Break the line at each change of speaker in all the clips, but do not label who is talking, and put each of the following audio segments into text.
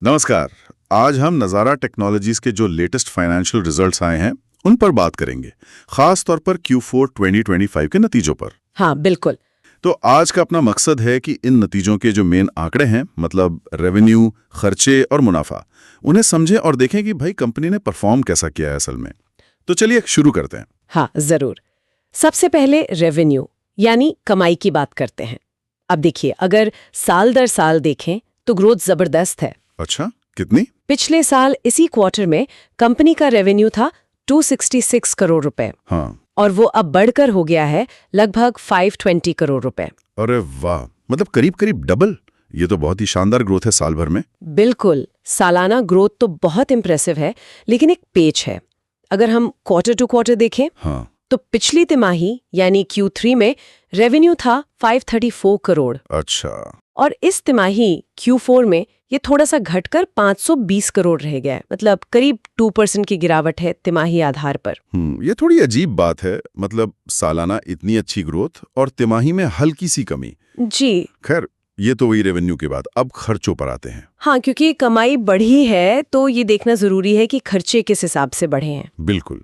नमस्कार। आज हम नज़ारा टेक्नोलॉजीज के जो लेटेस्ट फाइनेंशियल रिजल्ट्स आए हैं उन पर बात करेंगे, खास तौर पर Q4 2025 के नतीजों पर।
हाँ बिल्कुल।
तो आज का अपना मकसद है कि इन नतीजों के जो मेन आंकड़े हैं, मतलब रेवेन्यू, खर्चे और मुनाफा, उन्हें समझें और देखें कि भाई कंपनी ने परफॉर्म कैसा किया है असल में। तो चलिए शुरू करते हैं।
हाँ जरूर। सबसे पहले रेवेन्यू यानी कमाई की बात करते हैं। अब देखिए, अगर साल दर साल देखें तो ग्रोथ जबरदस्त है।
अच्छा, कितनी?
पिछले साल इसी क्वार्टर में कंपनी का रेवेन्यू था 266 करोड़ रुपए।
हाँ।
और वो अब बढ़कर हो गया है लगभग 520 करोड़ रुपए।
अरे वाह, मतलब करीब करीब डबल। ये तो बहुत ही शानदार ग्रोथ है साल भर में।
बिल्कुल, सालाना ग्रोथ तो बहुत इंप्रेसिव है, लेकिन एक पेच है। अगर हम क्वार्टर टू क्वार्टर देखें,
हाँ।
तो पिछली तिमाही यानी Q3 में रेवेन्यू था 534 करोड़।
अच्छा।
और इस तिमाही Q4 में ये थोड़ा सा घटकर 520 करोड़ रह गया है। मतलब करीब 2% की गिरावट है तिमाही आधार पर।
ये थोड़ी अजीब बात है, मतलब सालाना इतनी अच्छी ग्रोथ और तिमाही में हल्की सी कमी।
जी
खैर, ये तो वही रेवेन्यू के बाद अब खर्चों पर आते हैं।
हाँ, क्योंकि कमाई बढ़ी है तो ये देखना जरूरी है कि खर्चे किस हिसाब से बढ़े हैं।
बिल्कुल।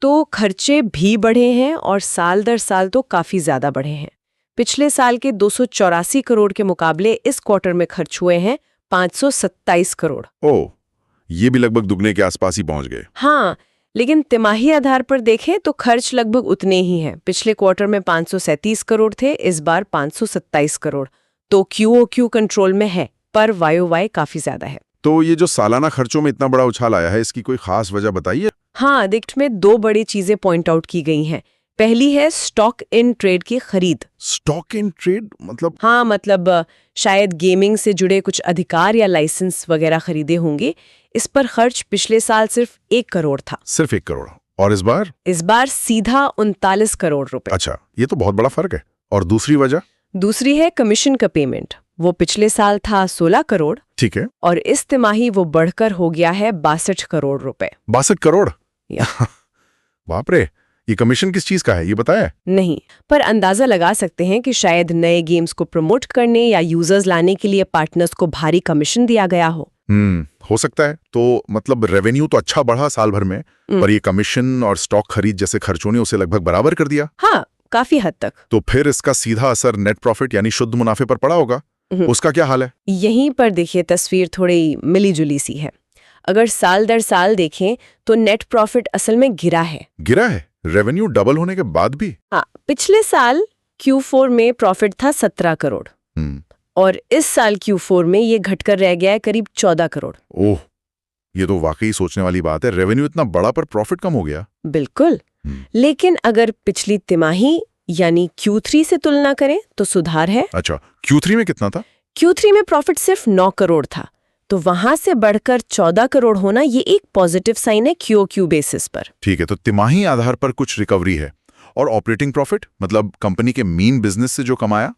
तो खर्चे भी बढ़े हैं और साल दर साल तो काफी ज्यादा बढ़े हैं। पिछले साल के 284 करोड़ के मुकाबले इस क्वार्टर में खर्च हुए हैं 527 करोड़।
ओह, ये भी लगभग दुगने के आसपास ही पहुंच गए।
हाँ, लेकिन तिमाही आधार पर देखें तो खर्च लगभग उतने ही हैं। पिछले क्वार्टर में 537 करोड़ थे, इस बार 527 करोड़। तो QOQ कंट्रोल में है, पर YOY काफी ज्यादा है।
तो ये जो सालाना खर्चों में इतना बड़ा उछाल आया है, इसकी कोई खास वजह बताइए।
हाँ, दिक्ट में दो बड़ी चीजें पॉइंट आउट की गई हैं। पहली है स्टॉक इन ट्रेड की खरीद।
स्टॉक इन ट्रेड मतलब?
हाँ, मतलब शायद गेमिंग से जुड़े कुछ अधिकार या लाइसेंस वगैरह खरीदे होंगे। इस पर खर्च पिछले साल सिर्फ 1 करोड़ था।
सिर्फ 1 करोड़? और इस बार
सीधा 39 करोड़ रुपए।
अच्छा, ये तो बहुत बड़ा फर्क है। और दूसरी वजह?
दूसरी है कमीशन का पेमेंट। वो पिछले साल था 16 करोड़।
ठीक है।
और इस तिमाही वो बढ़कर हो गया है 62 करोड़ रुपए।
62 करोड़?
या।
बाप रे, ये कमीशन किस चीज का है, ये बताया?
नहीं, पर अंदाजा लगा सकते हैं कि शायद नए गेम्स को प्रमोट करने या यूजर्स लाने के लिए पार्टनर्स को भारी कमीशन दिया गया हो।
हो सकता है। तो मतलब रेवेन्यू तो अच्छा बढ़ा साल भर में, पर ये कमीशन और स्टॉक खरीद जैसे खर्चों ने उसे लगभग बराबर कर दिया।
हाँ, काफी हद तक।
तो फिर इसका सीधा असर नेट प्रॉफिट यानी शुद्ध मुनाफे पर पड़ा होगा। उसका क्या हाल है?
यहीं पर देखिए, तस्वीर थोड़ी मिली जुली सी है। अगर साल दर साल देखें तो नेट प्रॉफिट असल में गिरा है।
गिरा है? रेवेन्यू डबल होने के बाद भी?
हाँ, पिछले साल Q4 में प्रॉफिट था 17 करोड़ और इस साल Q4 में ये घटकर रह गया है करीब 14 करोड़।
ओह, ये तो वाकई सोचने वाली बात है। रेवेन्यू इतना बड़ा पर प्रॉफिट कम हो गया।
बिल्कुल। लेकिन अगर पिछली तिमाही यानी Q3 से तुलना करें तो सुधार है।
अच्छा, Q3 में कितना था?
Q3 में प्रॉफिट सिर्फ 9 करोड़ था, तो वहां से बढ़कर 14 करोड़ होना ये एक पॉजिटिव साइन है QOQ बेसिस पर।
ठीक है, तो तिमाही आधार पर कुछ रिकवरी है। और ऑपरेटिंग प्रॉफिट मतलब कंपनी के मेन बिजनेस से जो कमाया,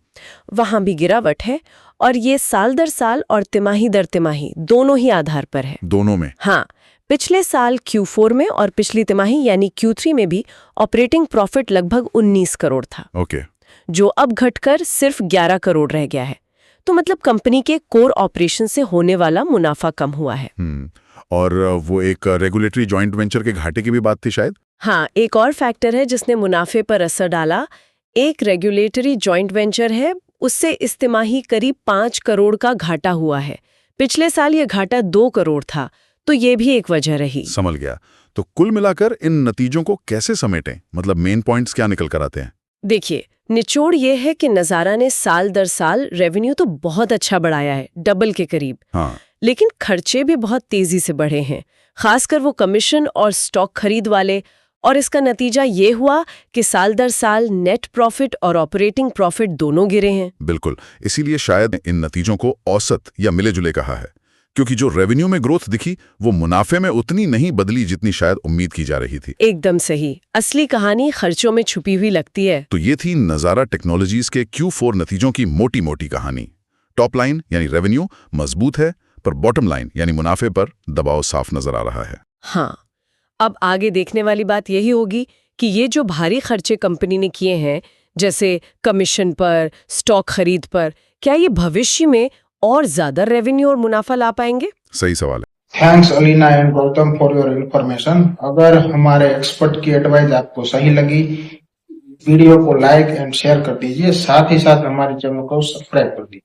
वहां भी गिरावट है। और ये साल दर साल और तिमाही दर तिमाही दोनों ही आधार पर है।
दोनों में?
हाँ, पिछले साल Q4 में और पिछली तिमाही यानी Q3 में भी ऑपरेटिंग प्रॉफिट लगभग 19 करोड़ था।
ओके।
जो अब घटकर सिर्फ 11 करोड़ रह गया है। तो मतलब कंपनी के कोर ऑपरेशन से होने वाला मुनाफा कम हुआ है।
और वो एक रेगुलेटरी जॉइंट वेंचर के घाटे की भी बात थी शायद?
हाँ, एक और फैक्टर है जिसने मुनाफे पर असर डाला। एक रेगुलेटरी जॉइंट वेंचर है, उससे इस तिमाही करीब 5 करोड़ का घाटा हुआ है। पिछले साल ये घाटा 2 करोड़ था, तो ये भी एक वजह रही।
समझ गया। तो कुल मिलाकर इन नतीजों को कैसे समेटें, मतलब मेन पॉइंट्स क्या निकल कर आते हैं?
देखिए, निचोड़ ये है कि नज़ारा ने साल दर साल रेवेन्यू तो बहुत अच्छा बढ़ाया है, डबल के करीब।
हाँ।
लेकिन खर्चे भी बहुत तेजी से बढ़े हैं, खासकर वो कमीशन और स्टॉक खरीद वाले। और इसका नतीजा ये हुआ कि साल दर साल नेट प्रॉफिट और ऑपरेटिंग प्रॉफिट दोनों गिरे हैं।
बिल्कुल, इसीलिए शायद इन नतीजों को औसत या मिले जुले कहा है, क्योंकि जो रेवेन्यू में ग्रोथ दिखी वो मुनाफे में उतनी नहीं बदली जितनी शायद उम्मीद की जा रही थी।
एकदम सही। असली कहानी खर्चों में छुपी हुई लगती है।
तो ये थी नज़ारा टेक्नोलॉजीज के Q4 नतीजों की मोटी मोटी कहानी। टॉप लाइन यानी रेवेन्यू मजबूत है, पर बॉटम लाइन यानी मुनाफे पर दबाव साफ नजर आ रहा है।
हाँ, अब आगे देखने वाली बात यही होगी कि ये जो भारी खर्चे कंपनी ने किए हैं, जैसे कमीशन पर, स्टॉक खरीद पर, क्या ये भविष्य में और ज्यादा रेवेन्यू और मुनाफा ला पाएंगे?
सही सवाल है।
Thanks Alina and Gautam for your information. अगर हमारे एक्सपर्ट की एडवाइस आपको सही लगी, वीडियो को लाइक एंड शेयर कर दीजिए, साथ ही साथ हमारे चैनल को सब्सक्राइब कर दीजिए।